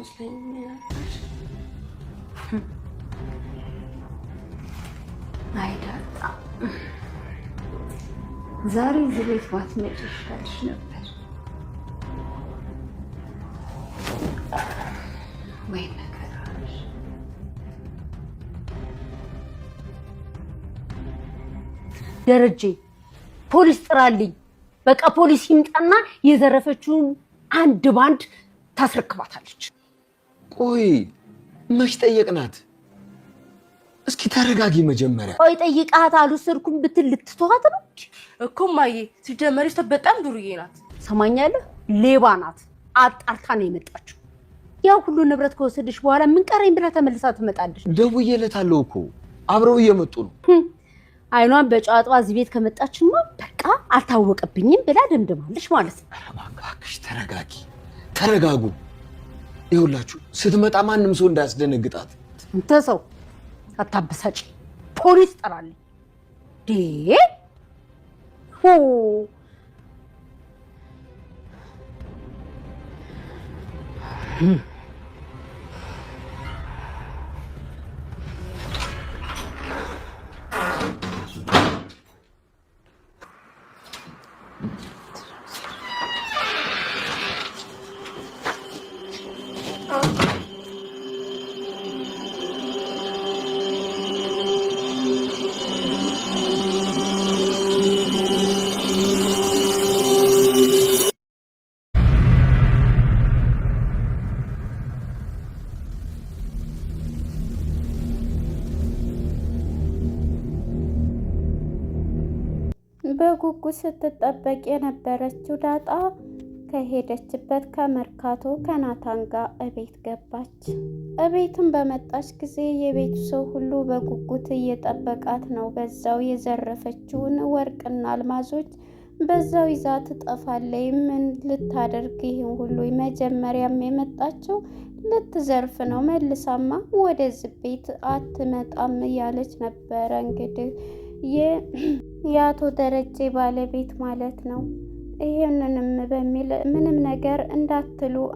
አይመስለኝም የነበርሽ። አይዳጣ ዛሬ እዚህ ቤት ባትመጪ ይሻልሽ ነበር። ወይ ነገራሽ ደረጀ፣ ፖሊስ ጥራልኝ። በቃ ፖሊስ ይምጣና የዘረፈችውን አንድ ባንድ ታስረክባታለች። ቆይ መች ጠየቅናት? እስኪ ተረጋጊ መጀመሪያ። ቆይ ጠይቃት አልወሰድኩም ብትል ልትተዋት ነው እኮ ማዬ። ሲጀመርሽ በጣም ዱርዬ ናት። ሰማኛለህ? ሌባ ናት። አጣርታ ነው የመጣችው። ያው ሁሉ ንብረት ከወሰደች በኋላ ምን ቀረኝ ብላ ተመልሳ ትመጣለች። ደውዬለታለሁ እኮ አብረው እየመጡ ነው። አይኗን በጨዋታዋ እዚህ ቤት ከመጣችማ በቃ አልታወቀብኝም ብላ ደምድማለች ማለት ነው። እባክሽ ተረጋጊ፣ ተረጋጉ። ይኸውላችሁ ስትመጣ ማንም ሰው እንዳያስደነግጣት። እንተ ሰው አታበሳጭ። ፖሊስ ጠራልኝ። በጉጉት ስትጠበቅ የነበረችው ዳጣ ከሄደችበት ከመርካቶ ከናታን ጋር እቤት ገባች። እቤትም በመጣች ጊዜ የቤቱ ሰው ሁሉ በጉጉት እየጠበቃት ነው። በዛው የዘረፈችውን ወርቅና አልማዞች በዛው ይዛ ትጠፋለች። ምን ልታደርግ ይህን ሁሉ? መጀመሪያም የመጣችው ልትዘርፍ ነው። መልሳማ ወደዚህ ቤት አትመጣም እያለች ነበረ። እንግዲህ የአቶ ደረጀ ባለቤት ማለት ነው። ይሄንንም በሚል ምንም ነገር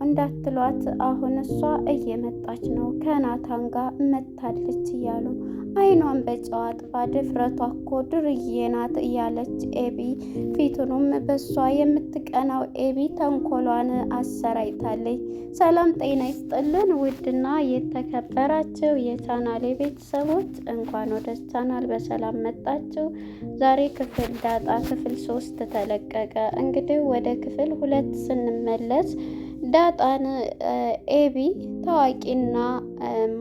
እንዳትሏት አሁን እሷ እየመጣች ነው ከናታን ጋር መታለች እያሉ አይኗን በጨው አጥባ ድፍረቷ እኮ ድርዬ ናት እያለች ኤቢ ፊቱንም በሷ የምትቀናው ኤቢ ተንኮሏን አሰራይታለች። ሰላም ጤና ይስጥልን ውድና የተከበራችሁ የቻናሌ ቤተሰቦች እንኳን ወደ ቻናል በሰላም መጣችሁ። ዛሬ ዳጣ ክፍል 3 ተለቀቀ። እንግዲህ ወደ ክፍል 2 ስንመለስ ዳጣን ኤቢ ታዋቂና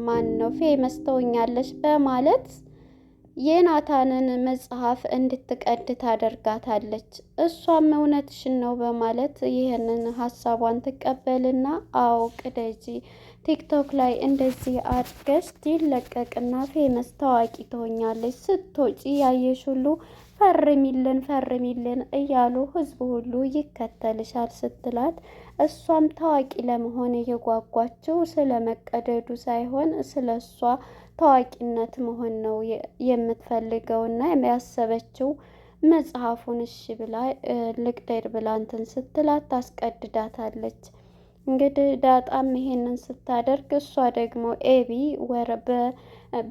ማን ነው ፌመስ ትሆኛለች በማለት የናታንን መጽሐፍ እንድትቀድ ታደርጋታለች። እሷም እውነትሽን ነው በማለት ይህንን ሀሳቧን ትቀበልና አዎ ቅደጂ፣ ቲክቶክ ላይ እንደዚህ አድርገሽ ይለቀቅና ፌመስ ታዋቂ ትሆኛለች፣ ስትወጪ ያየሽ ሁሉ ፈርሚልን እያሉ ህዝቡ ሁሉ ይከተልሻል ስትላት እሷም ታዋቂ ለመሆን እየጓጓችው ስለ መቀደዱ ሳይሆን ስለ እሷ ታዋቂነት መሆን ነው የምትፈልገውና የሚያሰበችው መጽሐፉን እሺ ብላ ልቅደድ ብላ እንትን ስትላት ታስቀድዳታለች። እንግዲህ ዳጣም ይሄንን ስታደርግ እሷ ደግሞ ኤቢ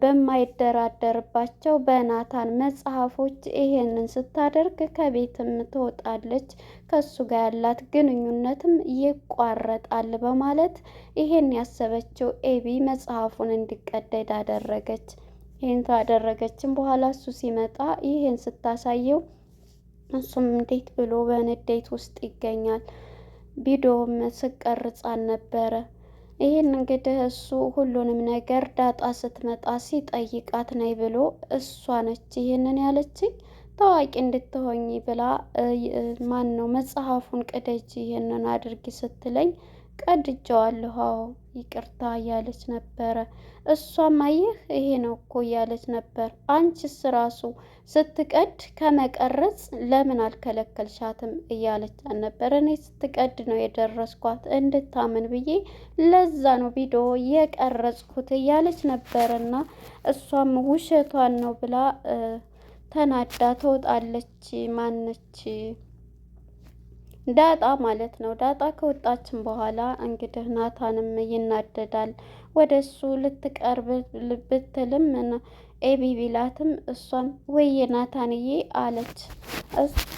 በማይደራደርባቸው በናታን መጽሐፎች ይሄንን ስታደርግ ከቤትም ትወጣለች፣ ከሱ ጋር ያላት ግንኙነትም ይቋረጣል በማለት ይሄን ያሰበችው ኤቢ መጽሐፉን እንዲቀደድ አደረገች። ይሄን ካደረገችም በኋላ እሱ ሲመጣ ይሄን ስታሳየው እሱም እንዴት ብሎ በንዴት ውስጥ ይገኛል። ቪዲዮም ስቀርጻን ነበረ። ይህን እንግዲህ እሱ ሁሉንም ነገር ዳጣ ስትመጣ ሲጠይቃት ነይ ብሎ እሷ ነች ይህንን ያለችኝ ታዋቂ እንድትሆኝ ብላ ማን ነው መጽሐፉን ቅደጅ ይህንን አድርጊ ስትለኝ ቀድጀዋለሁ አዎ ይቅርታ እያለች ነበረ። እሷም አየህ ይሄ ነው እኮ እያለች ነበር። አንቺስ ራሱ ስትቀድ ከመቀረጽ ለምን አልከለከልሻትም እያለች ነበር። እኔ ስትቀድ ነው የደረስኳት እንድታምን ብዬ ለዛ ነው ቪዲዮ የቀረጽኩት እያለች ነበርና እሷም ውሸቷን ነው ብላ ተናዳ ትወጣለች። ማነች ዳጣ ማለት ነው። ዳጣ ከወጣችን በኋላ እንግዲህ ናታንም ይናደዳል። ወደ እሱ ልትቀርብ ብትልም ኤቢ ቢላትም እሷም ወይ ናታንዬ አለች።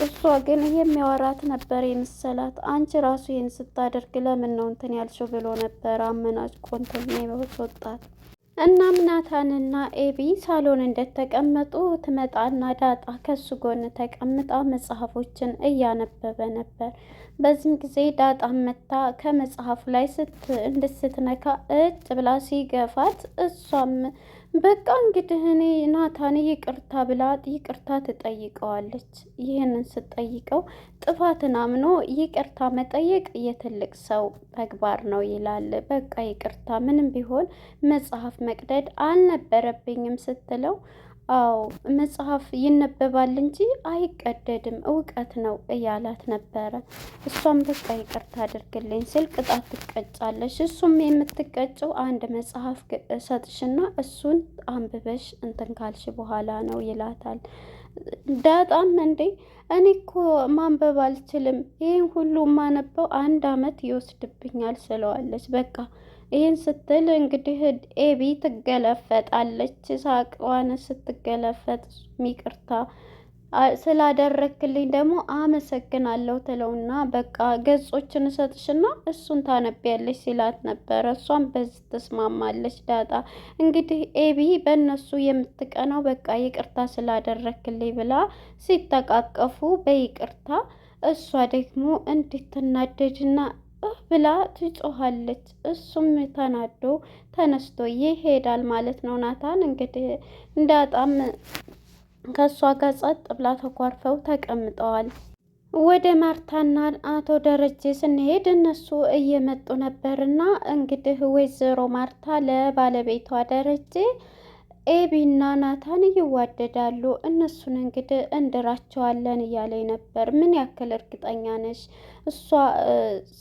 እሷ ግን የሚያወራት ነበር የመሰላት። አንቺ ራሱ ይህን ስታደርግ ለምን ነው እንትን ያልሽው ብሎ ነበር አመናጭ ቆንተኛ ወጣት። እናም ናታንና ኤቢ ሳሎን እንደተቀመጡ ትመጣና ዳጣ ከሱ ጎን ተቀምጣ መጽሐፎችን እያነበበ ነበር። በዚህም ጊዜ ዳጣ መታ ከመጽሐፉ ላይ ስትነካ እጭ ብላ ሲገፋት እሷም በቃ እንግዲህ እኔ ናታን ይቅርታ ብላ ይቅርታ ትጠይቀዋለች። ይህንን ስትጠይቀው ጥፋትን አምኖ ይቅርታ መጠየቅ የትልቅ ሰው ተግባር ነው ይላል። በቃ ይቅርታ ምንም ቢሆን መጽሐፍ መቅደድ አልነበረብኝም ስትለው አዎ መጽሐፍ ይነበባል እንጂ አይቀደድም፣ እውቀት ነው እያላት ነበረ። እሷም በቃ ይቅርታ አድርግልኝ ስል ቅጣት ትቀጫለሽ። እሱም የምትቀጨው አንድ መጽሐፍ ሰጥሽና እሱን አንብበሽ እንትን ካልሽ በኋላ ነው ይላታል። ዳጣም እንዴ እኔ እኮ ማንበብ አልችልም፣ ይህን ሁሉ ማነበው 1 አመት ይወስድብኛል ስለዋለች። በቃ ይህን ስትል እንግዲህ ኤቢ ትገለፈጣለች። ሳቅዋን ስትገለፈጥ ይቅርታ ስላደረክልኝ ደግሞ አመሰግናለሁ ትለውና በቃ ገጾችን እሰጥሽና እሱን ታነቢያለሽ ሲላት ነበረ። እሷም በዚህ ተስማማለች። ዳጣ እንግዲህ ኤቢ በእነሱ የምትቀናው በቃ ይቅርታ ስላደረክልኝ ብላ ሲተቃቀፉ በይቅርታ እሷ ደግሞ እንድትናደድና ብላ ትጮኻለች። እሱም ተናዶ ተነስቶ ይሄዳል ማለት ነው። ናታን እንግዲህ ዳጣም ከእሷ ጋር ጸጥ ብላ ተኳርፈው ተቀምጠዋል። ወደ ማርታና አቶ ደረጀ ስንሄድ እነሱ እየመጡ ነበርና እንግዲህ ወይዘሮ ማርታ ለባለቤቷ ደረጀ ኤቢና ናታን ይዋደዳሉ፣ እነሱን እንግዲህ እንድራቸዋለን እያለኝ ነበር። ምን ያክል እርግጠኛ ነሽ? እሷ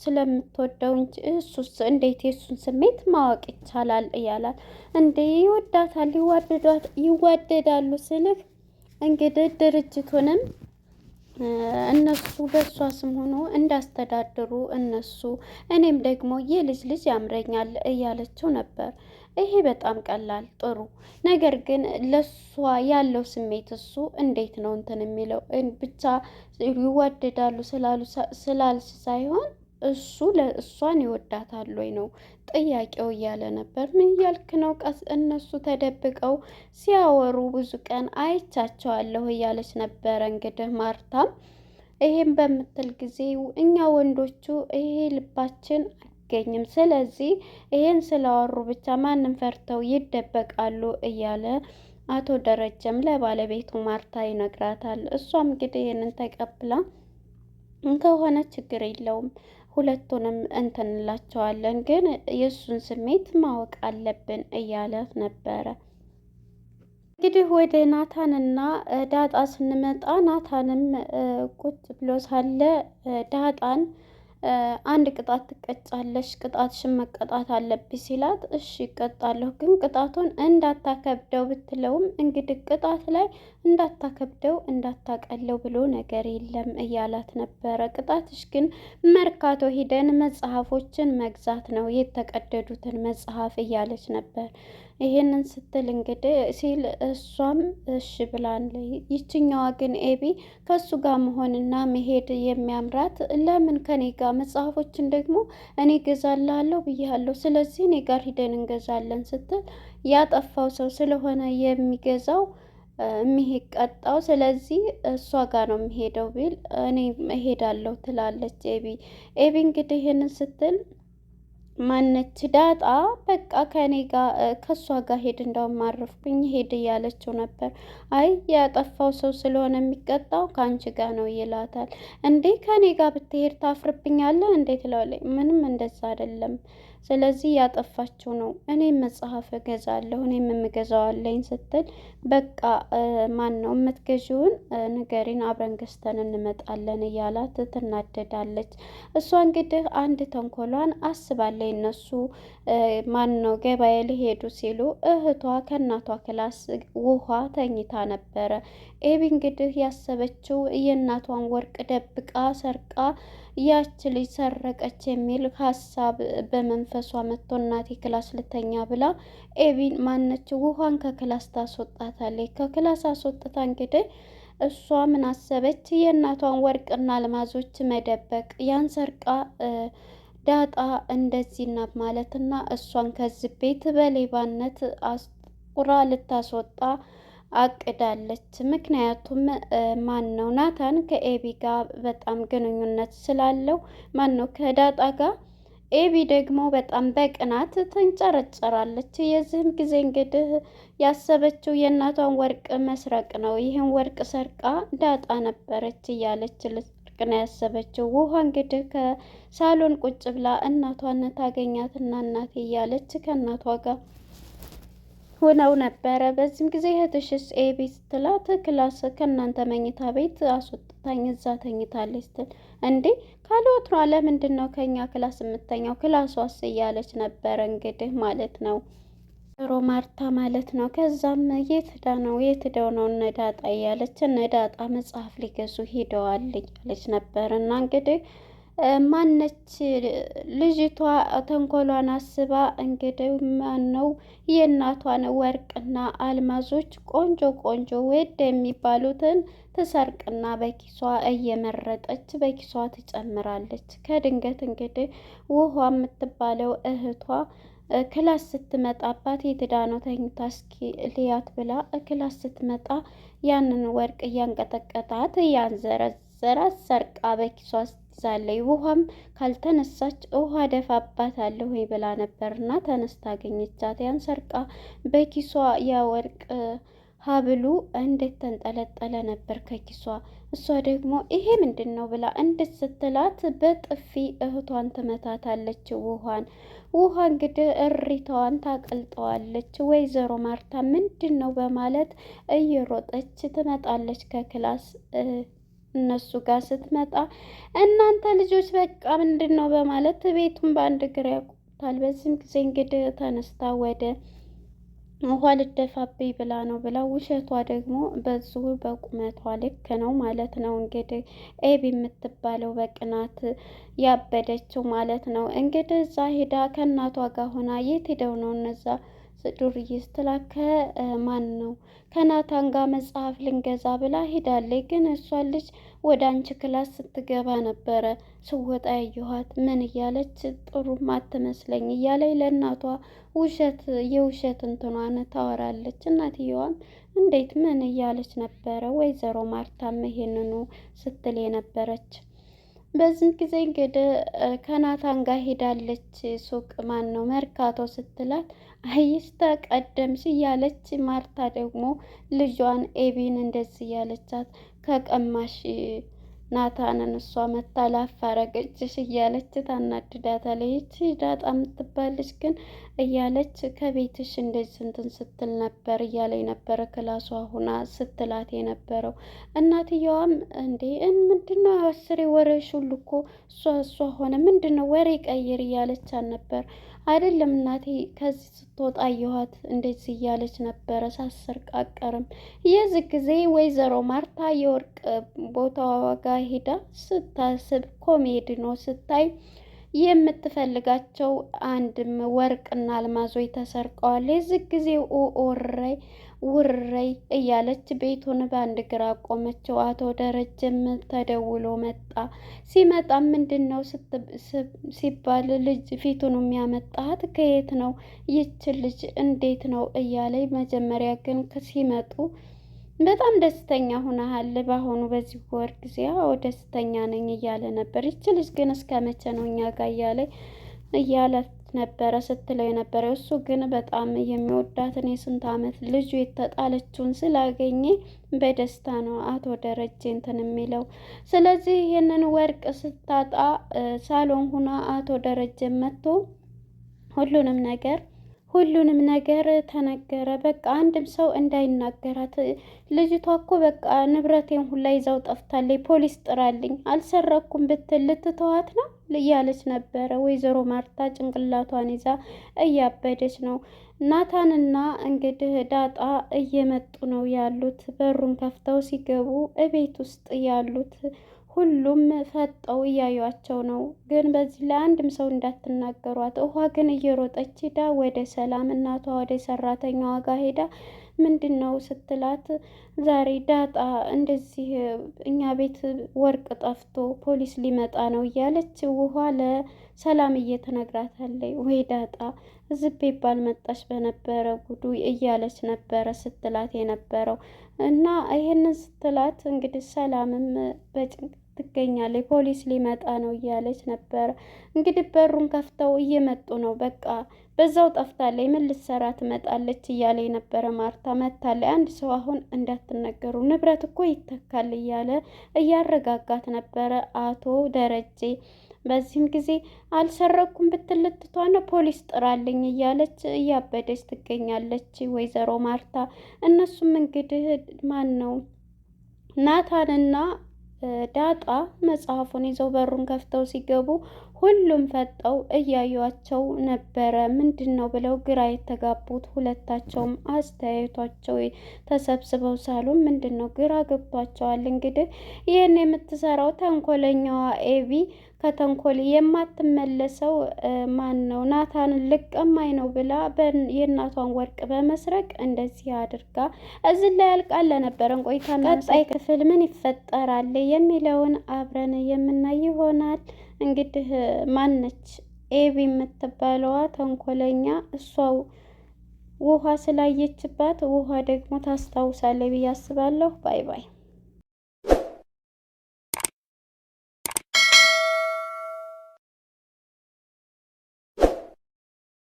ስለምትወደው እንጂ እሱስ እንዴት የሱን ስሜት ማወቅ ይቻላል? እያላት እንዴ ይወዳታል፣ ይዋደዳሉ ስልህ እንግዲህ ድርጅቱንም እነሱ በእሷ ስም ሆኖ እንዳስተዳድሩ እነሱ እኔም ደግሞ የልጅ ልጅ ያምረኛል እያለችው ነበር። ይሄ በጣም ቀላል ጥሩ ነገር ግን ለሷ ያለው ስሜት እሱ እንዴት ነው እንትን የሚለው ብቻ ይዋደዳሉ ስላልሽ ሳይሆን እሱ ለእሷን ይወዳታል ወይ ነው ጥያቄው እያለ ነበር። ምን እያልክ ነው? ቀስ እነሱ ተደብቀው ሲያወሩ ብዙ ቀን አይቻቸዋለሁ እያለች ነበረ። እንግዲህ ማርታም ይሄን በምትል ጊዜ እኛ ወንዶቹ ይሄ ልባችን አይገኝም፣ ስለዚህ ይሄን ስላወሩ ብቻ ማንም ፈርተው ይደበቃሉ እያለ አቶ ደረጀም ለባለቤቱ ማርታ ይነግራታል። እሷም እንግዲህ ይህንን ተቀብላ ከሆነ ችግር የለውም ሁለቱንም እንትንላቸዋለን፣ ግን የእሱን ስሜት ማወቅ አለብን እያለ ነበረ። እንግዲህ ወደ ናታንና ዳጣ ስንመጣ ናታንም ቁጭ ብሎ ሳለ ዳጣን አንድ ቅጣት ትቀጫለሽ፣ ቅጣትሽን መቀጣት አለብሽ ሲላት እሺ ይቀጣለሁ፣ ግን ቅጣቱን እንዳታከብደው ብትለውም እንግዲህ ቅጣት ላይ እንዳታከብደው እንዳታቀለው ብሎ ነገር የለም እያላት ነበረ። ቅጣትሽ ግን መርካቶ ሂደን መጽሐፎችን መግዛት ነው፣ የተቀደዱትን መጽሐፍ እያለች ነበር። ይሄንን ስትል እንግዲህ ሲል እሷም እሺ ብላለች። ይችኛዋ ግን ኤቢ ከሱ ጋር መሆንና መሄድ የሚያምራት ለምን ከኔ ጋር መጽሐፎችን ደግሞ እኔ ገዛላለሁ ብያለሁ፣ ስለዚህ እኔ ጋር ሂደን እንገዛለን ስትል ያጠፋው ሰው ስለሆነ የሚገዛው የሚቀጣው ስለዚህ እሷ ጋር ነው የሚሄደው ቢል እኔ እሄዳለሁ ትላለች ኤቢ እንግዲህ ይሄንን ስትል ማነች ዳጣ በቃ ከኔ ጋር ከሷ ጋር ሄድ እንዳውም አረፍኩኝ ሄድ እያለችው ነበር። አይ ያጠፋው ሰው ስለሆነ የሚቀጣው ከአንቺ ጋር ነው ይላታል። እንዴ ከኔ ጋር ብትሄድ ታፍርብኛለህ እንዴት ትለዋለች። ምንም እንደዛ አይደለም፣ ስለዚህ ያጠፋችው ነው፣ እኔም መጽሐፍ እገዛለሁ እኔም የምገዛዋለኝ ስትል በቃ ማን ነው የምትገዢውን ንገሪን አብረን ገዝተን እንመጣለን እያላት ትናደዳለች። እሷ እንግዲህ አንድ ተንኮሏን አስባለች። እነሱ ማን ነው ገበያ ሊሄዱ ሲሉ እህቷ ከእናቷ ክላስ ውሃ ተኝታ ነበረ። ኤቢ እንግዲህ ያሰበችው የእናቷን ወርቅ ደብቃ ሰርቃ ያች ልጅ ሰረቀች የሚል ሀሳብ በመንፈሷ መጥቶ እናቴ ክላስ ልተኛ ብላ ኤቢን ማነች ውሃን ከክላስ ታስወጣታለች። ከክላስ አስወጥታ እንግዲህ እሷ ምን አሰበች? የእናቷን ወርቅና አልማዞች መደበቅ ያን ሰርቃ ዳጣ እንደዚህ ናት ማለትና እሷን ከዚህ ቤት በሌባነት አስቁራ ልታስወጣ አቅዳለች። ምክንያቱም ማን ነው ናታን ከኤቢ ጋር በጣም ግንኙነት ስላለው ማን ነው ከዳጣ ጋር ኤቢ ደግሞ በጣም በቅናት ትንጨረጨራለች። የዚህም ጊዜ እንግዲህ ያሰበችው የእናቷን ወርቅ መስረቅ ነው። ይህን ወርቅ ሰርቃ ዳጣ ነበረች እያለች ልትሰርቅ ነው ያሰበችው። ውሃ እንግዲህ ከሳሎን ቁጭ ብላ እናቷን ታገኛትና እናቴ እያለች ከእናቷ ጋር ሆነው ነበረ። በዚህም ጊዜ እህትሽስ ኤቢ ስትላት ክላስ ከእናንተ መኝታ ቤት አስወጥታኝ እዛ ተኝታለች ስትል እንዴ ካለ ወትሮ ለምንድን ነው ከኛ ክላስ የምተኛው? ክላሷስ እያለች ነበረ እንግዲህ ማለት ነው ማርታ ማለት ነው። ከዛም የት ሄደው ነው እነዳጣ እያለች እነዳጣ መጽሐፍ ሊገዙ ሄደዋል እያለች ነበር። እና እንግዲህ ማነች ልጅቷ ተንኮሏን አስባ እንግዲህ ማነው የእናቷን ወርቅና አልማዞች ቆንጆ ቆንጆ ውድ የሚባሉትን ትሰርቅና በኪሷ እየመረጠች በኪሷ ትጨምራለች። ከድንገት እንግዲህ ውሃ የምትባለው እህቷ ክላስ ስትመጣባት የትዳ ነው ተኝታ እስኪ ልያት ብላ ክላስ ስትመጣ ያንን ወርቅ እያንቀጠቀጣት እያንዘረዘራት ሰርቃ በኪሷ ስትይዛለች። ውሃም ካልተነሳች ውሃ ደፋባታለሁ ወይ ብላ ነበርና ተነስታ አገኘቻት። ያን ሰርቃ በኪሷ ያ ወርቅ ሀብሉ እንዴት ተንጠለጠለ ነበር ከኪሷ። እሷ ደግሞ ይሄ ምንድን ነው ብላ እንዴት ስትላት በጥፊ እህቷን ትመታታለች ውሃን። ውሃ እንግዲህ እሪታዋን ታቀልጠዋለች። ወይዘሮ ማርታ ምንድን ነው በማለት እየሮጠች ትመጣለች ከክላስ። እነሱ ጋር ስትመጣ እናንተ ልጆች በቃ ምንድን ነው በማለት ቤቱን በአንድ እግር ያቆሙታል። በዚህም ጊዜ እንግዲህ ተነስታ ወደ ውሃ ልደፋብኝ ብላ ነው ብላ ውሸቷ ደግሞ በዚሁ በቁመቷ ልክ ነው ማለት ነው። እንግዲህ ኤቢ የምትባለው በቅናት ያበደችው ማለት ነው። እንግዲህ እዛ ሄዳ ከእናቷ ጋር ሆና የት ሄደው ነው እነዛ ዱርዬ ስትላት ከማን ነው ከናታን ጋር መጽሐፍ ልንገዛ ብላ ሄዳለች። ግን እሷ ልጅ ወደ አንቺ ክላስ ስትገባ ነበረ ስወጣ ያየኋት። ምን እያለች ጥሩም አትመስለኝ እያለች ለእናቷ የውሸት እንትኗን ታወራለች። እናትየዋም እንዴት ምን እያለች ነበረ ወይዘሮ ማርታም ይሄንኑ ስትል የነበረች። በዚህ ጊዜ እንግዲህ ከናታን ጋር ሄዳለች ሱቅ ማን ነው መርካቶ ስትላት አይስተ ቀደምሽ እያለች ማርታ ደግሞ ልጇን ኤቢን እንደዚህ እያለቻት ከቀማሽ ናታንን እሷ መታ ላፋረገችሽ እያለች ታናድዳታለች። ዳጣ የምትባልሽ ግን እያለች ከቤትሽ እንደዚህ እንትን ስትል ነበር እያለኝ ነበረ ክላሷ ሁና ስትላት የነበረው። እናትየዋም እንዴ ምንድነው አስሬ ወሬሽ ሁሉ እኮ እሷ ሆነ ምንድነው ወሬ ቀይር እያለቻት ነበር። አይደለም እናቴ ከዚህ ስትወጣ አየኋት እንደዚህ እያለች ነበረ ሳሰርቅ አቀርም። የዚህ ጊዜ ወይዘሮ ማርታ የወርቅ ቦታዋ ጋር ሄዳ ስታስብ ኮሜዲ ነው ስታይ የምትፈልጋቸው አንድም ወርቅና አልማዞች ተሰርቀዋል። የዚህ ጊዜ ኦረይ ውረይ እያለች ቤቱን በአንድ ግራ ቆመችው። አቶ ደረጀም ተደውሎ መጣ። ሲመጣ ምንድን ነው ሲባል ልጅ ፊቱን የሚያመጣት ከየት ነው ይች ልጅ እንዴት ነው እያለኝ መጀመሪያ ግን ሲመጡ በጣም ደስተኛ ሆነሃል በአሁኑ በዚህ ወር ጊዜ? አዎ ደስተኛ ነኝ እያለ ነበር። ይች ልጅ ግን እስከ መቼ ነው እኛ ጋር እያለ ነበረ ስትለው የነበረ። እሱ ግን በጣም የሚወዳትን የስንት ዓመት ልጁ የተጣለችውን ስላገኘ በደስታ ነው አቶ ደረጀ እንትን የሚለው። ስለዚህ ይህንን ወርቅ ስታጣ ሳሎን ሁና አቶ ደረጀ መጥቶ ሁሉንም ነገር ተነገረ። በቃ አንድም ሰው እንዳይናገራት ልጅቷ እኮ በቃ ንብረቴን ሁላ ይዛው ጠፍታለች፣ ፖሊስ ጥራልኝ፣ አልሰረኩም ብትል ልትተዋት ነው እያለች ነበረ። ወይዘሮ ማርታ ጭንቅላቷን ይዛ እያበደች ነው። ናታንና እንግዲህ ዳጣ እየመጡ ነው ያሉት። በሩን ከፍተው ሲገቡ እቤት ውስጥ ያሉት ሁሉም ፈጠው እያዩቸው ነው። ግን በዚህ ላይ አንድም ሰው እንዳትናገሯት። ውሃ ግን እየሮጠች ሄዳ ወደ ሰላም እናቷ ወደ ሰራተኛዋ ጋር ሄዳ ምንድን ነው ስትላት፣ ዛሬ ዳጣ እንደዚህ እኛ ቤት ወርቅ ጠፍቶ ፖሊስ ሊመጣ ነው እያለች ውሃ ለሰላም እየተነግራታለች። ወይ ዳጣ ዝቤ ባልመጣች በነበረ ጉዱ እያለች ነበረ ስትላት የነበረው እና ይሄንን ስትላት እንግዲህ ሰላምም በጭንቅ ትገኛለች። ፖሊስ ሊመጣ ነው እያለች ነበረ። እንግዲህ በሩን ከፍተው እየመጡ ነው። በቃ በዛው ጠፍታለች፣ ምን ልትሰራ ትመጣለች እያለ የነበረ ማርታ መታለች። አንድ ሰው አሁን እንዳትነገሩ ንብረት እኮ ይተካል እያለ እያረጋጋት ነበረ አቶ ደረጀ። በዚህም ጊዜ አልሰረኩም ብትል ልትቷ ነው ፖሊስ ጥራልኝ እያለች እያበደች ትገኛለች ወይዘሮ ማርታ። እነሱም እንግዲህ ማን ነው ናታንና ዳጣ መጽሐፉን ይዘው በሩን ከፍተው ሲገቡ ሁሉም ፈጠው እያዩቸው ነበረ። ምንድን ነው ብለው ግራ የተጋቡት ሁለታቸውም አስተያየቷቸው ተሰብስበው ሳሉን ምንድን ነው ግራ ገብቷቸዋል። እንግዲህ ይህን የምትሰራው ተንኮለኛዋ ኤቢ ከተንኮል የማትመለሰው ማን ነው ናታንን ልቀማኝ ነው ብላ የእናቷን ወርቅ በመስረቅ እንደዚህ አድርጋ እዚህ ላይ ያልቃል። ለነበረን ቆይታ ቀጣይ ክፍል ምን ይፈጠራል የሚለውን አብረን የምናይ ይሆናል። እንግዲህ ማነች ኤቢ የምትባለዋ ተንኮለኛ እሷው ውሃ ስላየችባት ውሃ ደግሞ ታስታውሳለች ብዬ አስባለሁ። ባይ ባይ።